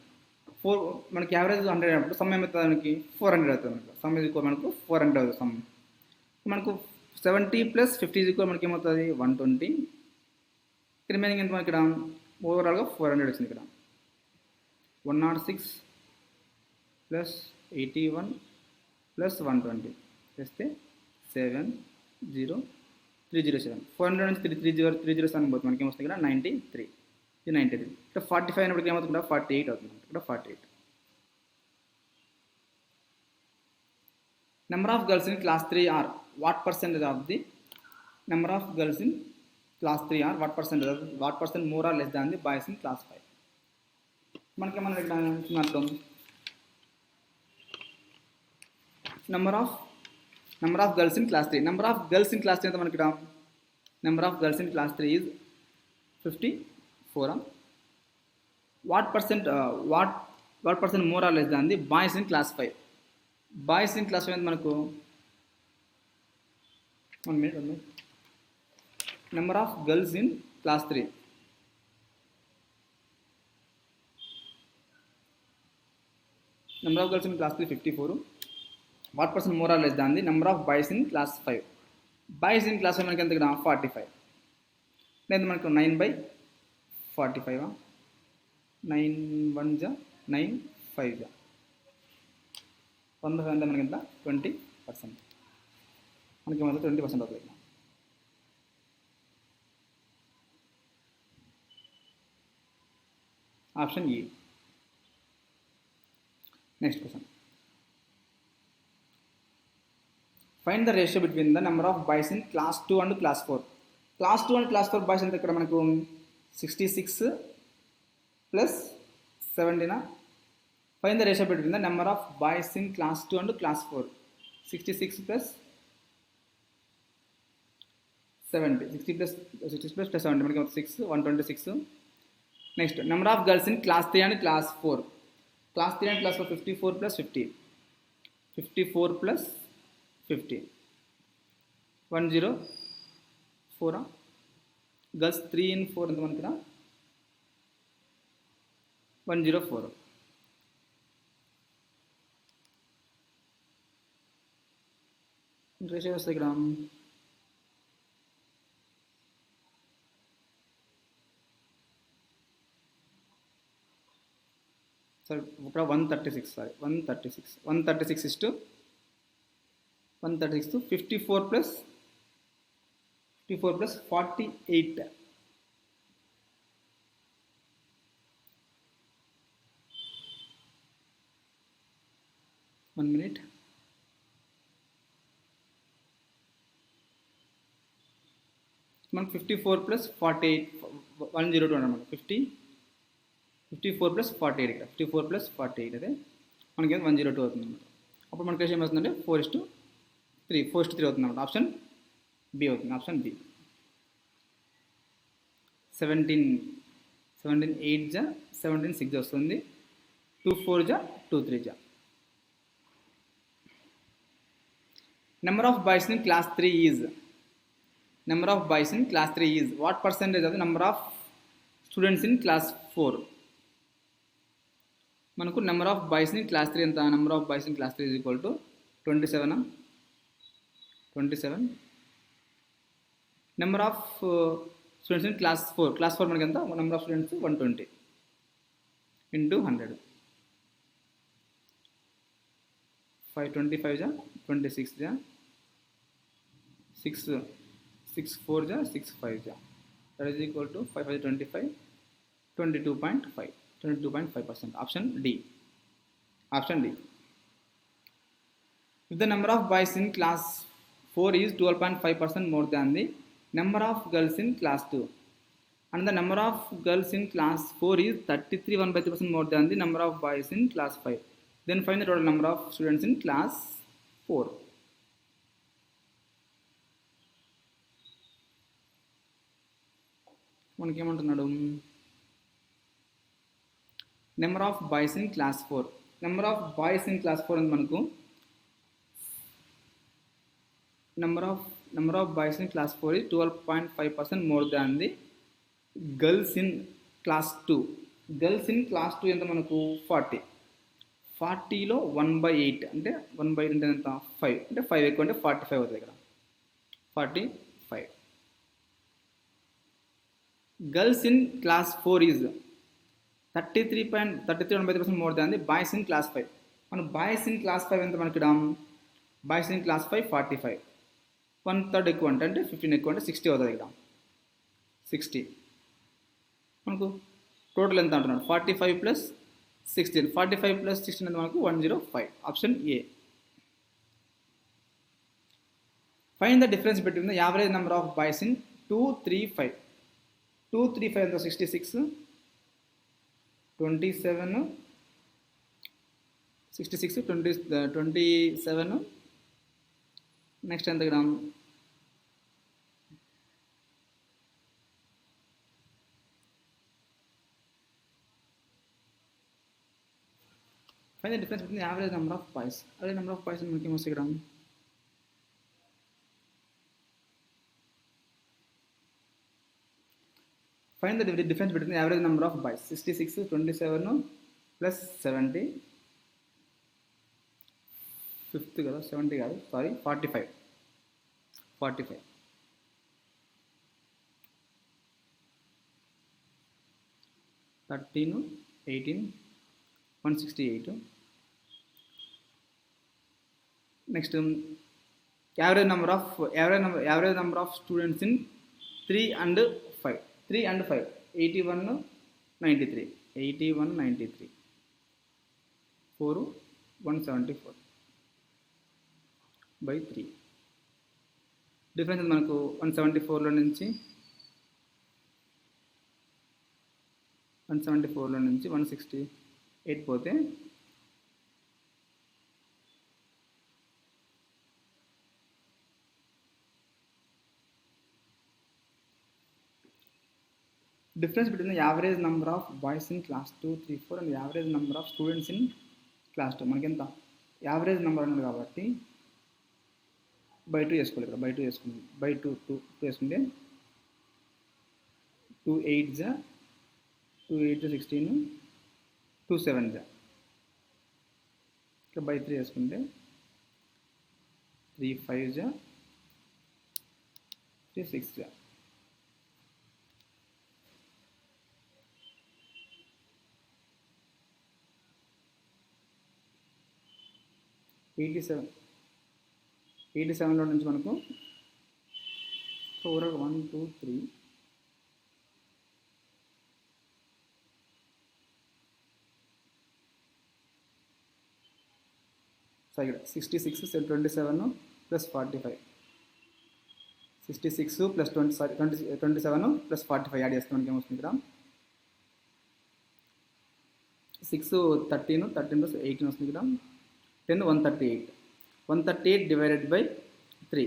4 మనకి యావరేజ్ 100 అయినప్పుడు సమ్ ఏమవుతుంది మనకి 400 అవుతుంది. సమ్ ఈజ్ ఈక్వల్ మనకు 400 అవుతుంది. సమ్ మనకు 70 ప్లస్ 50 ఈజ్ ఈక్వల్ మనకి ఏమవుతుంది 120. రిమైనింగ్ ఎంత మనకి ఇక్కడ ఓవరాల్గా 400 వచ్చింది. ఇక్కడ 106 ప్లస్ 81 ప్లస్ 120 చేస్తే 70307. 400 నుంచి 307 పోతుంది మనకి ఏమొస్తుంది ఇక్కడ 93. ఇది 93. ఇక్కడ 45 అయినప్పటికి ఏమవుతుంది ఇక్కడ 48 అవుతుంది. ఇక్కడ 48. Number of girls in class 3 are what percentage of the number of girls in class 3 are what percent more or less than the boys in class 5. మనకి ఏమన్నా ఇక్కడ అర్థం number of girls in class 3. Number of girls in class 3 అంటే మనకి ఇక్కడ number of girls in class 3 is 54. What percent more or less than the boys in class 5. Boys in class 5 అంటే మనకు 1 minute number of girls in class 3. Number of girls in class 3 54. What percent more or less than the number of boys in class 5. Boys in class 5 మనకి ఎంత ఇక్కడ 45. లేదా మనకు 9/45 9 1 జా 9 5 జా 100 అంటే మనకి ఎంత 20%. మనకి ఏమవుతుంది 20% అవుతుంది. Option E. Next question find the ratio between the number of boys in class 2 and class 4. Class 2 and class 4 boys అంటే ఇక్కడ మనకు 66 plus 70. Find the ratio between the number of boys in class 2 and class 4. 66 plus 70 60 plus 70 మనకి 6 126. Next number of girls in class 3 and class 4. Class 3 and class 4 54 plus 50 54 plus 50 104. Girls 3 and 4 ఎంత మనకి 104. రేషియో వస్తుంది ఇక్కడ సార్ ఇక్కడ 136 sorry 136 is to 136 to 54 plus 48. 1 minute. మనకు 54 ప్లస్ 48 102 అన్నమాట. 54 ప్లస్ 48 ఇక్కడ 54 ప్లస్ 48 అదే మనకి 102 అవుతుంది అనమాట. అప్పుడు మనకి రేషియో ఏమవుతుందంటే 4:3 అవుతుంది అనమాట. ఆప్షన్ బి అవుతుంది. Option B. 17 8 జా 17 6 వస్తుంది. 2 4 జా 2 3 జా. Number of boys in class 3 is what percentage of the number of students in class 4? మనకు number of boys in class 3 ఎంత? Number of boys in class 3 is equal to 27. Number of students in class 4 మనకి ఎంత? Number of students 120 into 100. 525 జా 26 జా 6 4 జా 6 5 జా that is equal to 5 5 25 22.5%. Option D. If the number of boys in class 4 is 12.5% more than the number of girls in class 2 and the number of girls in class 4 is 33.1% more than the number of boys in class 5, then find the total number of students in class 4. మనకి ఏమంటున్నాడు? Number of boys in class 4 అంటే మనకు number of boys in class 4 is 12.5% more than the girls in class 2. Girls in class 2 ఎంత మనకు 40లో 1/8 అంటే 1/8 అంటే ఎంత 5 అంటే 5 ఎక్కువ అంటే 45 అవుతుంది ఇక్కడ 45. Girls in class 4 is 33.5% more than the boys in class 5. మన బాయ్స్ ఇన్ క్లాస్ 5 ఎంత మనకి బాయ్స్ ఇన్ క్లాస్ 5 45 1/3 ఎక్కువ అంటే 15 ఎక్కువ అంటే 60 అవుతుంది ఇక్కడ 60. మనకు టోటల్ ఎంత అంటున్నాడు? 45 ప్లస్ 16 అంటే మనకు 105. Option A. Find the difference between the average number of boys in 235 ఎంత 66 27 27 నెక్స్ట్ ఎంత gram find the difference between average number of boys. అదే నెంబర్ ఆఫ్ బాయ్స్ మనకి ఏమొస్తాయి gram find the difference between the average number of boys 66 27 plus 70 fifth కదా 70 కాదు sorry 45 13 18 168. Next average number of students in 3 and 5 81 93 4 174 by 3. Difference మనకు 174లో నుంచి 168 పోతే difference between the average number of boys in class 2 3 4 and the average number of students in class 2 మనకి ఎంత యావరేజ్ నెంబర్ అన్నది కాబట్టి బై 2 వేసుకోవాలి ఇక్కడ బై 2 వేసుకుంది బై 2 వేసుకుంటే 2 8 జా 16 2 7 జా ఇక్కడ బై 3 వేసుకుంటే 3 5 जा 3 6 जा 87 లో నుంచి మనకు ఓవరాల్ 1 2 3 ఇక్కడ 66 27 ప్లస్ 45 66 ప్లస్ 27 ప్లస్ 45 యాడ్ చేస్తే మనకి ఏమొస్తుంది ఇక్కడ 6 13 ప్లస్ 18 వస్తుంది ఇక్కడ 10 138 డివైడెడ్ బై 3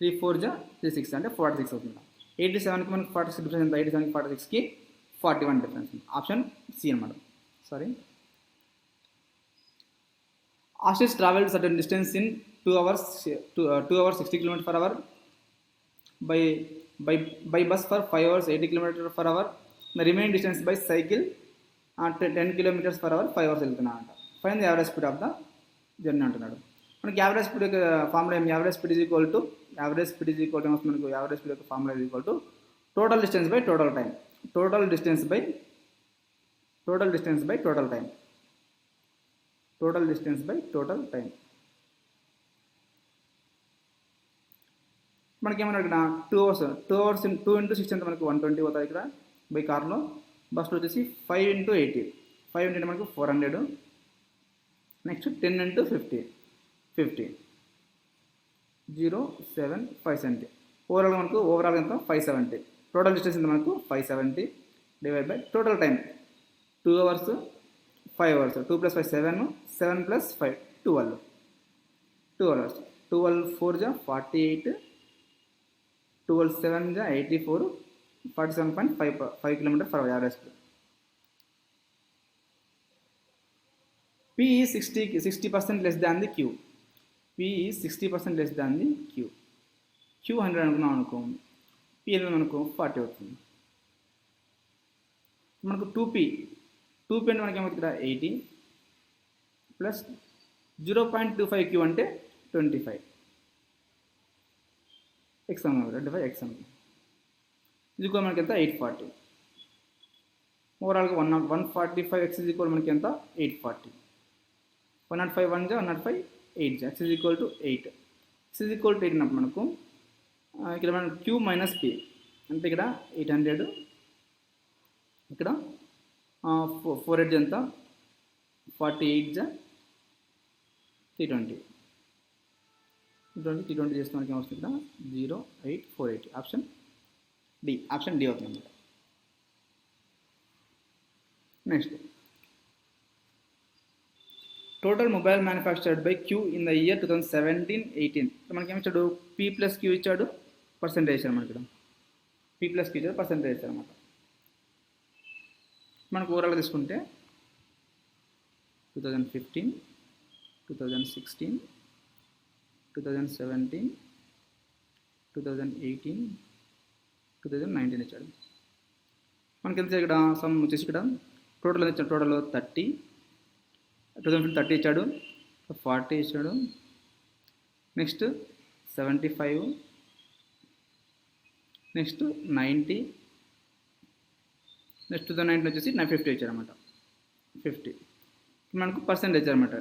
3 4 जा 36 అంటే 46 అవుతుంది 87కి మనకి 46 డిఫరెన్స్ ఎంత 87కి 46కి 41 డిఫరెన్స్ ఆప్షన్ సి అన్నమాట sorry Ashish traveled certain distance in 2 hours 60 km per hour by bus for 5 hours 80 km per hour the remaining distance by cycle 10 km per hour 5 hours వెళ్తున్నాడు find the average speed of the journey అంటున్నాడు మనకి యావరేజ్ స్పీడ్ యొక్క ఫార్ములా ఏం average speed is equal to average speed మనకు యావరేజ్ స్పీడ్ యొక్క formula is equal to total distance by total time total distance by total time మనకి ఏమన్నా ఇక్కడ 2 hours 2 into 6 అంటే మనకు 120 అవుతుంది ఇక్కడ బై కార్లో బస్లో వచ్చేసి 5 into 80 5 అంటే మనకు 400 నెక్స్ట్ 10 into 50 0.757 ఓవరాల్ ఎంత 570 టోటల్ డిస్టెన్స్ ఎంత మనకు 570 divide by total time 2 hours 5 hours 2 plus 5 7 plus 5 12 hours 12 4 जा 48 12 7 जा 84 47.5 km per hour average speed P is 60% less than the Q P is 60% less than the Q Q 100 అనుకున్నాం అనుకో P ఎంత మనకు 40 అవుతుంది మనకు 2P అంటే మనకి ఏమవుతుంది ఇక్కడ 80 ప్లస్ 0.25 Q అంటే 25 x అన్నమాట 25 x అన్నమాట ఇది కూడా మనకి ఎంత 840 ఓవరాల్గా 145 x is equal మనకి ఎంత 840 105 1 जा 105 8 जा x is equal to 8 x is equal to 8 అన్నప్పుడు మనకు ఇక్కడ మనం Q మైనస్ P అంటే ఇక్కడ 800 ఇక్కడ 4 8 ఎంత 48 जा 320 చేస్తే మనకి ఏమొస్తుంది ఇక్కడ 0848 ఆప్షన్ డి అవుతుంది అన్నమాట next total mobile manufactured by Q in the year 2017-18 మనకి ఏమి ఇచ్చాడు పీ ప్లస్ క్యూ ఇచ్చాడు పర్సెంటేజ్ ఇచ్చాడు మనకి ఇక్కడ పీ ప్లస్ క్యూ ఇచ్చాడు పర్సెంటేజ్ ఇచ్చాడు అనమాట మనకు ఓవరాల్గా తీసుకుంటే 2015 2016 2017 2018 2019 ఇచ్చాడు మనకి ఎంత ఇక్కడ సమ్ వచ్చేసి ఇక్కడ టోటల్ ఇచ్చాడు టోటల్ 2030 ఇచ్చాడు 40 ఇచ్చాడు నెక్స్ట్ 75 నెక్స్ట్ 90 నెక్స్ట్ 2019 వచ్చేసి 50 ఇచ్చారు అనమాట 50 మనకు పర్సెంటేజ్ ఇచ్చారన్నమాట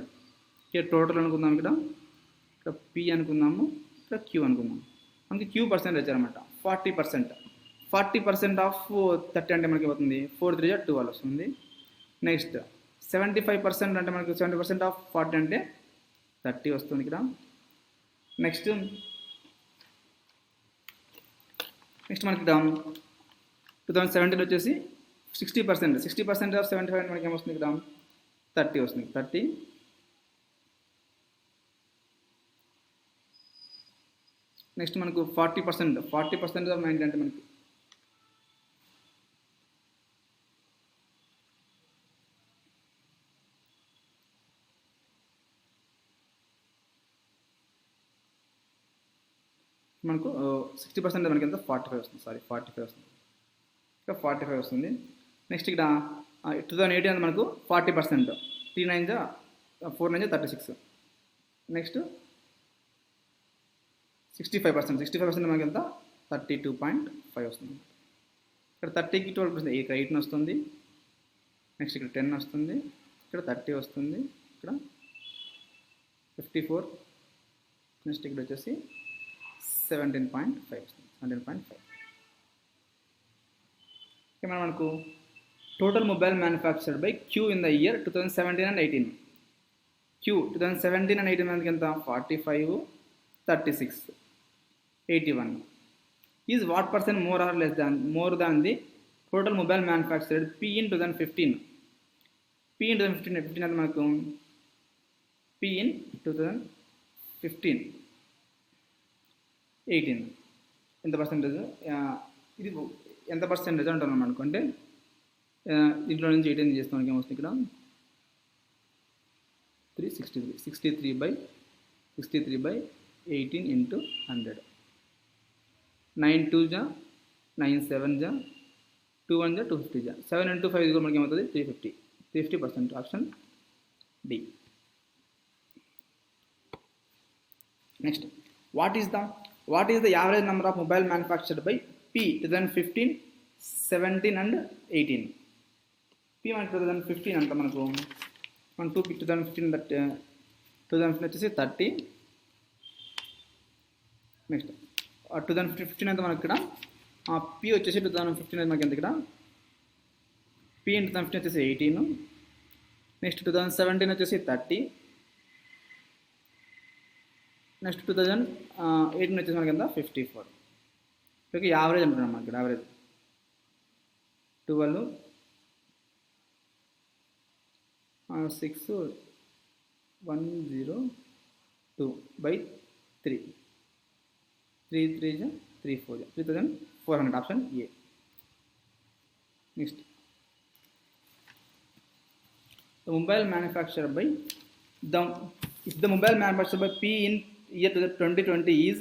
ఇక్కడ టోటల్ అనుకుందాం ఇక్కడ పి అనుకుందాము ఇక్కడ క్యూ అనుకుందాం మనకి క్యూ పర్సెంటేజ్ ఇచ్చారన్నమాట 40% ఆఫ్ 30 అంటే మనకి అవుతుంది 4 3 12 వస్తుంది నెక్స్ట్ 75% అంటే మనకి 70% ఆఫ్ 40 అంటే 30 వస్తుంది ఇక్కడ నెక్స్ట్ మనకి 2017 వచ్చేసి 60% ఆఫ్ 75 అంటే మనకి ఏమొస్తుంది ఇక్కడ 30 వస్తుంది 30 నెక్స్ట్ మనకు 40% ఆఫ్ 90 అంటే మనకి మనకు 60% మనకి ఎంత 45 వస్తుంది 45 వస్తుంది ఇక్కడ 45 వస్తుంది నెక్స్ట్ ఇక్కడ 2018 అంటే మనకు 40% 3 9 4 9 36 నెక్స్ట్ 65%. 65% మనకి ఎంత 32.5 వస్తుంది. ఇక్కడ 30కి 12%, ఇక్కడ 18 వస్తుంది, నెక్స్ట్ ఇక్కడ 10 వస్తుంది, ఇక్కడ 30 వస్తుంది, ఇక్కడ 54, నెక్స్ట్ ఇక్కడ వచ్చేసి 17.5 వస్తుంది. 17.5. ఏమన్నా మనకు total mobile manufactured by Q in the year 2017 and 18. Q 2017 and 18 మనకి ఎంత 45, 36, 81. Is what percent more or less than more than the total mobile manufactured P in 2015? P in 2015 అంటే మనకు P in 2015 18 ఎంత పర్సెంటేజ్, ఇది ఎంత పర్సెంటేజ్ అంటున్నాం అనుకుంటే దీంట్లో నుంచి 18 చేస్తాం మనకి ఏమొస్తుంది ఇక్కడ 63 by 18 into 100. 9 2 जा 9 7 जा 2 1 जा 250 जा 7 into 5 is మనకి ఏమవుతుంది 350. 50%. Option D. Next what is the average number of mobile manufactured by P 2015, 17 and 18. P మనకి 2015 అంట మనకు 2015 దట్ 2015 వచ్చేసి 30. నెక్స్ట్ 2015 అయితే మనకి ఇక్కడ పి వచ్చేసి 2015 అయితే మనకి ఎంత ఇక్కడ పి ఇన్ 2015 వచ్చేసి 18. నెక్స్ట్ 2017 వచ్చేసి 30. నెక్స్ట్ 2018 వచ్చేసి మనకి ఎంత 54. ఓకే, యావరేజ్ అంటున్నాం మనకి ఇక్కడ యావరేజ్ 12, 6, 102 by 3. 3 3 जा 3 4 जा 3400. Option A. Next the mobile manufactured by the mobile manufactured by P in year 2020 is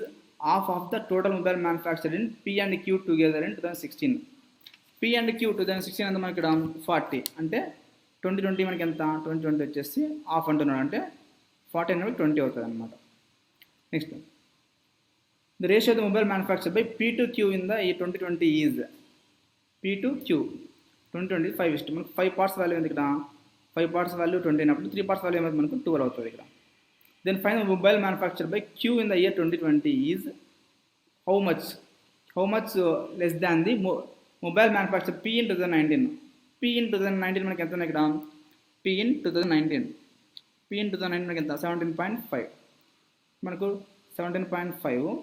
half of the total mobile manufactured in P and Q together in 2016. P and Q 2016 అంటే మనకి ఇక్కడ 40 అంటే 2020 మనకి ఎంత 2020 వచ్చేసి హాఫ్ అంటున్నాడు అంటే 40 అనేది 20 అవుతుంది అనమాట. Next the ratio of the mobile manufactured by P to Q in the year 2020 is P to Q 2020 5 మనకు 5 parts వాల్యూ ఉంది ఇక్కడ 5 parts వాల్యూ 20 అయినప్పుడు 3 parts వాల్యూ ఏమైతే మనకు 12 అవుతుంది ఇక్కడ. Then find mobile manufactured by Q in the year 2020 is how much less than the mobile manufactured P in 2019. P in 2019 మనకి ఎంత ఉంది ఇక్కడ P in 2019 మనకి ఎంత 17.5 మనకు 17.5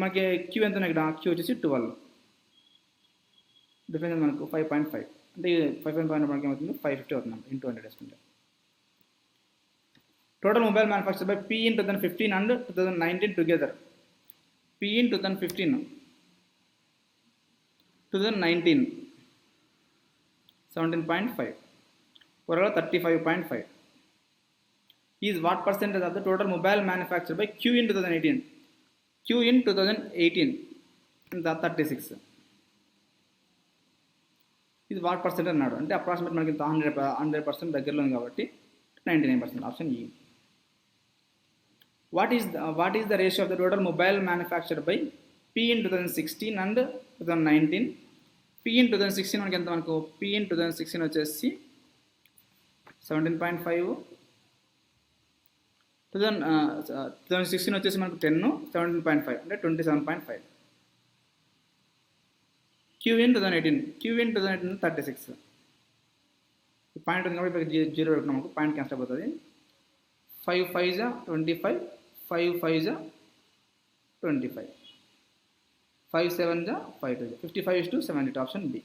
మనకి క్యూ ఎంత ఉన్నాయి ఇక్కడ క్యూ వచ్చేసి 12. డిఫరెన్స్ మనకు 5.5 అంటే 5.5 మనకి ఏమవుతుంది 550 అవుతుంది ఇంటూ 100 వేసుకుంటే. Total mobile manufacture by P in 2015 and 2019 together. P in 2015 2019 17.5 overall 35.5 is what percentage of the total mobile manufactured by Q in 2018? Q in 2018 the 36 is what percent అన్నాడు అంటే అప్రాక్సిమేట్ మనకి 100% దగ్గరలో ఉంది కాబట్టి 99%. ఆప్షన్ ఈ. What is the ratio of the total mobile manufactured by P in 2016 and 2019? P in 2016 మనకి ఎంత మనకు P in 2016 వచ్చేసి 17.5. 2016 వచ్చేసి మనకు 10, 17.5 అంటే 27.5. Q in 2018 36. పాయింట్ ఉంది కాబట్టి జీరో పెట్టుకున్నాం మనకు పాయింట్ క్యాన్సిల్ అయిపోతుంది. 5 5 जा 25, 5 5 जा 25, 5 7 जा 5 2 55:72. Option B.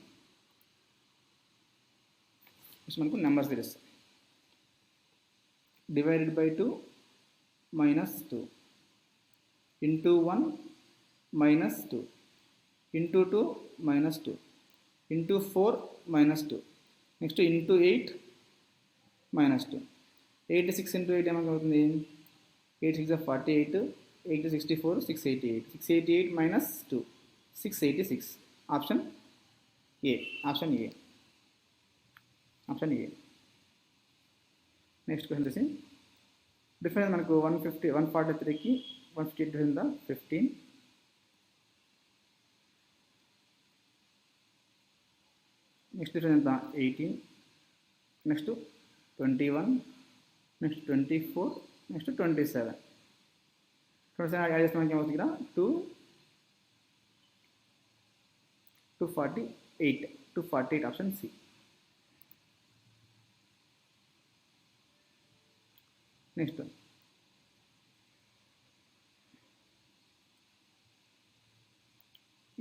మనకు number series divided by 2 -2 into 1 -2 into 2 -2 into 4 -2 next into 8 -2. 86 into 8 ఏమవుతుంది 8 6 48, 8 64, 688. 688 -2 686. Option A. నెక్స్ట్ క్వశ్చన్ వచ్చేసి డిఫరెన్స్ మనకు 143కి 158 డిఫరెన్స్ ఎంత 15. నెక్స్ట్ డిఫరెన్స్ ఎంత 18. నెక్స్ట్ 21. నెక్స్ట్ 24. నెక్స్ట్ 27. 27 యాడ్ చేస్తే మనకి ఏమవుతుంది ఇక్కడ 248 option C. Next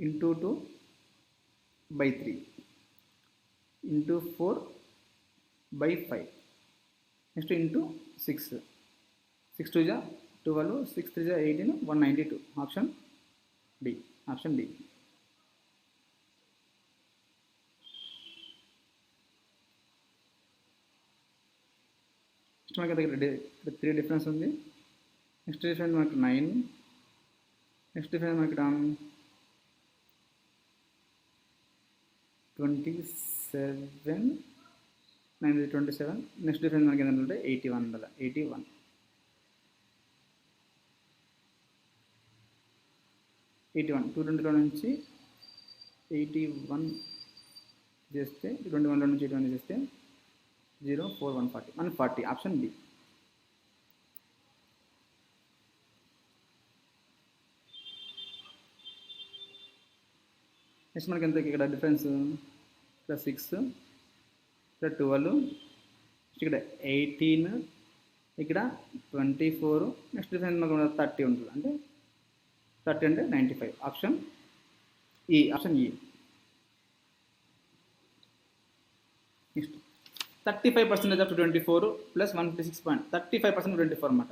into 2/3 into 4/5. Next into 6. 6 2 12, 6 3 18, 192 option D. Next మనకి దగ్గర 3 డిఫరెన్స్ ఉంది. నెక్స్ట్ డిఫరెన్స్ మనకి 9. నెక్స్ట్ డిఫరెన్స్ మనకి 27. 9 27. నెక్స్ట్ డిఫరెన్స్ మనకి ఏంటంటే 81. 220లో నుంచి 81 చేస్తే 21లో నుంచి 81 చేస్తే 0 4 140 140 ఆప్షన్ బి. నెక్స్ట్ మనకి ఎంత ఇక్కడ డిఫరెన్స్ ఇక్కడ 6, ఇక్కడ 12, ఇక్కడ 18, ఇక్కడ 24. నెక్స్ట్ డిఫరెన్స్ మనకు 30 ఉంటుంది. అంటే 30 అంటే 95 option E. Next 35% of 24 plus 156. 35% 24 అనమాట.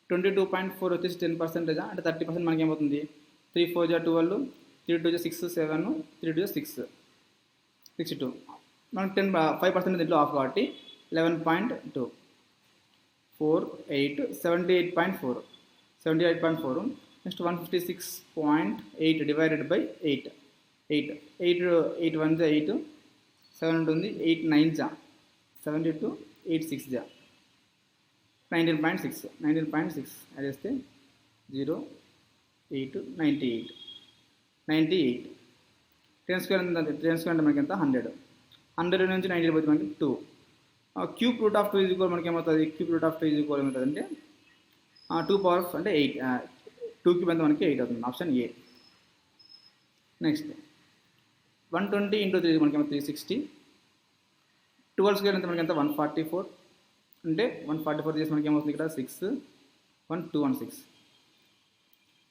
22.4 వచ్చేసి 10% అంటే 30% మనకి ఏమవుతుంది 3 4 12, 3 2 6 7, 3 2 6 62. మనకి 5% దీంట్లో ఆఫ్ కాబట్టి 11.2 4 8 78.4. Next 156.8 divided by 8. 8 1 8, 7 ఉంటుంది, 8 9 72, 8 6 19.6 అది వేస్తే 0 8 98. 10 స్క్వేర్ అంటే మనకి ఎంత 100. 100 నుంచి 90 పోతే మనకి 2. Cube root of 2 is equal మనకి ఏమవుతుంది? Cube root of 2 is equal ఏమవుతుంది అంటే 2 పవర్ అంటే 8. 2 క్యూబ్ ఎంత మనకి 8 అవుతుంది ఆప్షన్ ఏ. నెక్స్ట్ 120 × 3 మనకి ఏమో 360. 12 స్క్వేర్ అంటే మనకి ఎంత 144. అంటే 144 చేసి మనకి ఏమవుతుంది ఇక్కడ 6 1 216.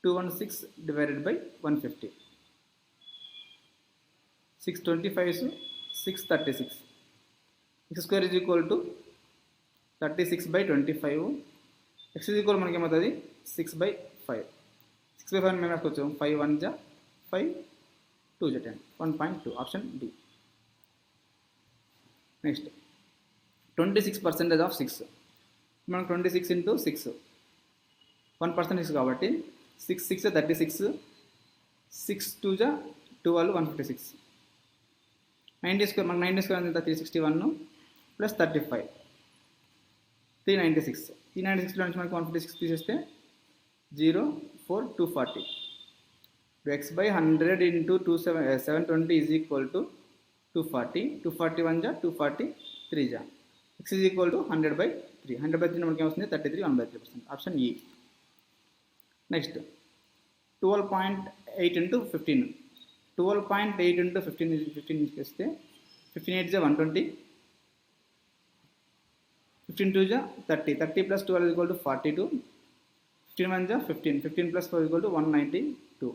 216 divided by 150. 625 636. x square is equal to 36/25. x is equal మనకి ఏమవుతుంది 6/5. 6/5 మేము రాసుకోవచ్చు. 5 1 5 2 10 1.2 ఆప్షన్ డి. Next 26% of 6. మనకు 26 × 6 1% కాబట్టి 6 6 36. 6 2 12 156. 90 స్క్వేర్ మనకు 90 స్క్వేర్ ఎంత 361 ప్లస్ 35 396. 396 నుంచి మనకి 156 తీసేస్తే 0 4 240. x/100 × 720 is equal to 240. 240 1 240 3 x is equal to 100/3. 100/3 మనకి ఏమొస్తుంది 33 1/3% ఆప్షన్ ఈ. నెక్స్ట్ 12.8 × 15. 12.8 × 15 చేస్తే 15 8 120. 15 2 30. 30 plus 12 is equal to 42. 15 1 15. 15 plus 4 is equal to 192.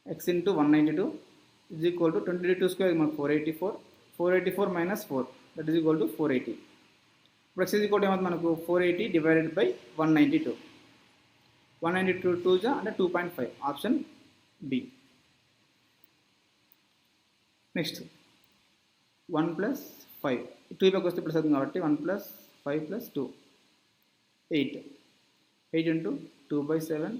X into 192 is equal to 22 square is 484. 484 minus 4, that is equal to 480. X is equal to 480 divided by 192. 192 2 అంటే 2.5 ఆప్షన్ బి. నెక్స్ట్ 1 + 5 2 పైకి వస్తే ప్లస్ అవుతుంది కాబట్టి 1 + 5 + 2 8. 8 × 2/7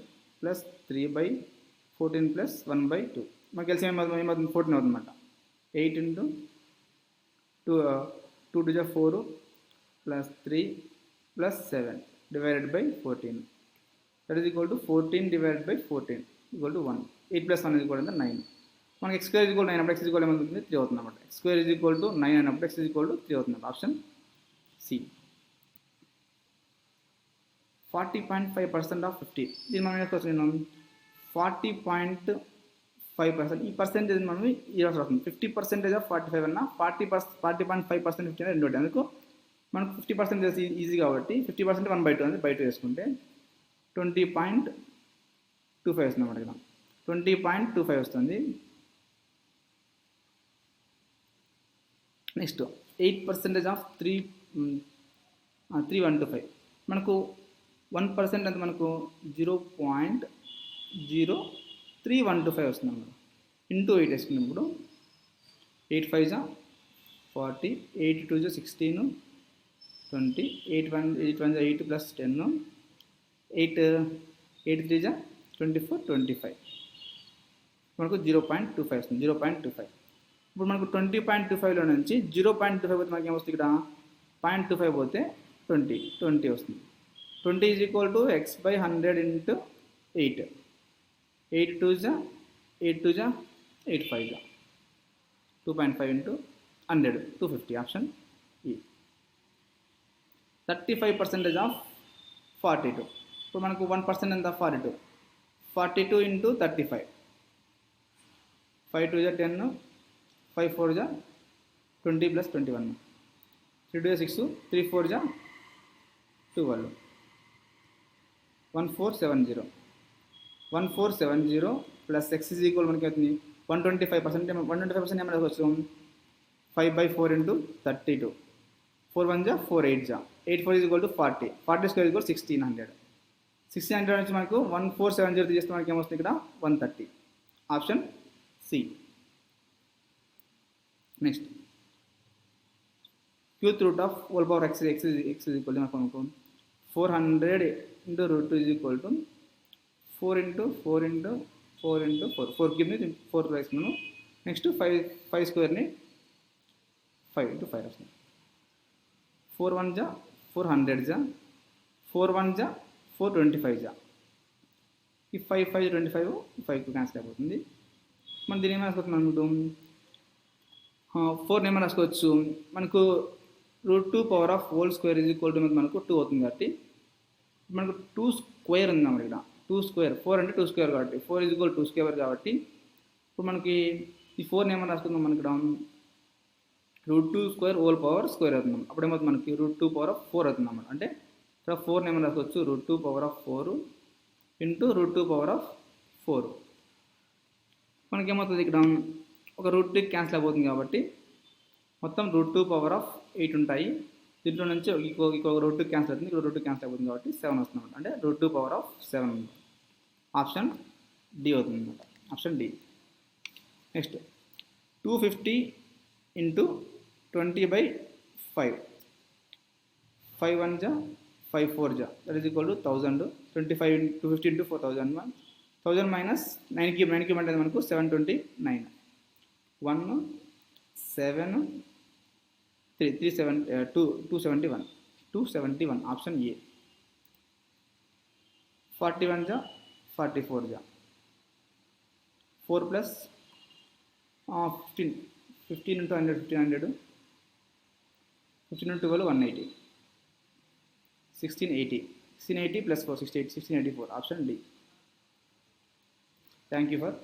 + 3/14 + 1/2 మనకి తెలిసి ఏమవుతుంది 14 అవుతుంది అనమాట. 8 × 2 2 2 4 + 3 + 7 divided by 14. That is equal to 14 divided by 14 equal to 1. 8 plus 1 is equal to 9. మనకి x స్క్వేర్ ఈజ్ ఈక్వల్ 9 అన్నప్పుడు x ఈజ్ ఈక్వల్ ఏమవుతుంది 3 అవుతుంది అన్నమాట. x square is equal to 9 అన్నప్పుడు x ఈజ్ ఈక్వల్ టు 3 అవుతుంది. Option C. 40.5% ఆఫ్ 50. దీన్ని మనం ఏం 40.5%. ఈ పర్సెంటేజ్ మనం ఈ రోజు వస్తుంది. 50% ఆఫ్ 45 అన్న 40.5% 50 రెండు ఒకటి. అందుకు మనకు 50% ఈజీ కాబట్టి 50% 1/2 అనేది బై 2 వేసుకుంటే 20.25 వస్తుంది అన్నమాట. ఇక్కడ 20.25 వస్తుంది. Next 8% of 3,125. మనకు 1% అంటే మనకు 0.03125 వస్తుంది అన్నమాట. ఇంటూ 8 వేసుకున్నప్పుడు 8 5 జా 40, 8 2 జా 16, 20, 8 1 జా 8 ప్లస్ 10, 8 3 జా 24, 25. మనకు 0.25 వస్తుంది. 0.25. ఇప్పుడు మనకు 20.25లో నుంచి 0.25 పోతే మనకి ఏమొస్తుంది? ఇక్కడ 0.25 పోతే 20 వస్తుంది. 20 is equal to X by 100 into 8. 8 2 జా 8 2 జా 8 5 జా 2.5 ఇంటూ 100 250. ఆప్షన్ ఈ. 35% ఆఫ్ 42. ఇప్పుడు మనకు 1% ఎంత? 42. 42 ఇంటూ 35. 5 2 జా 10, 5 4 జా 20 ప్లస్ 21, 3 2 జా 6, 3 4 జా 12, 1470. 1470 ప్లస్ ఎక్స్ ఈజ్ ఈక్వల్ మనకి అవుతుంది 125%. 125% ఏమైనా రాసుకోవచ్చు 5/4 ఇంటూ 32. 4 1 జా 4 8 జా 8 4 is equal to 40. 40 square is equal 1600. 1600 నుంచి మనకు 1470 తీసేస్తే మనకి ఏమొస్తుంది? ఇక్కడ 130. Option C. Next cube root of whole power x is equal to మనకు 400 into root 2 is equal to 4 into 4 into 4 into 4. 4 క్యూబ్ని 4 వేసుకున్నాను. నెక్స్ట్ 5 స్క్వేర్ని 5 ఇంటూ 5 వస్తుంది. 4 1 జా 400 జా 4 1 జా 425 జా. ఈ 5 5 25 5కు క్యాన్సిల్ అయిపోతుంది. మనం దీన్ని ఏమైనా రాసుకోవచ్చు? అనుకుంటాం 4 ఏమైనా రాసుకోవచ్చు. మనకు √2 power of whole square is equal to మనకు 2 అవుతుంది కాబట్టి మనకు 2 స్క్వేర్ ఉంది అన్నమాట. ఇక్కడ 2 స్క్వేర్ 4 అంటే 2 స్క్వేర్ కాబట్టి 4 ఈజ్ ఈక్వల్ 2 స్క్వేర్ కాబట్టి ఇప్పుడు మనకి ఈ 4 ఏమైనా రాసుకుందాం. మనకి √2 స్క్వేర్ హోల్ పవర్ స్క్వేర్ అవుతుంది. అప్పుడు ఏమవుతుంది? మనకి √2 పవర్ ఆఫ్ 4 అవుతుంది అన్నమాట. అంటే ఇక్కడ 4 ఏమైనా రాసుకోవచ్చు √2 power of 4 into √2 power of 4. మనకి ఏమవుతుంది? ఇక్కడ ఒక √2 క్యాన్సిల్ అయిపోతుంది కాబట్టి మొత్తం √2 పవర్ ఆఫ్ 8 ఉంటాయి. దీంట్లో నుంచి ఇంకొక √2 క్యాన్సిల్ అవుతుంది. ఇక్కడ √2 క్యాన్సిల్ అయిపోతుంది కాబట్టి 7 వస్తుంది. అంటే √2 పవర్ ఆఫ్ 7. ఆప్షన్ డి అవుతుంది అనమాట. Option D. Next 250 into 20/5. 5 1 జా 5 4 జా that is equal to 1000. 250 into 4000. 1000 minus 9 cube. 9 cube అంటే మనకు 729. 1 7 3 3 7 271. 271. Option A. 41 జా 44 జా 4 plus 15 into 100 1500. 15 into 12 180. 1680. 1680 plus 4 1680. 1684. Option D. Thank you for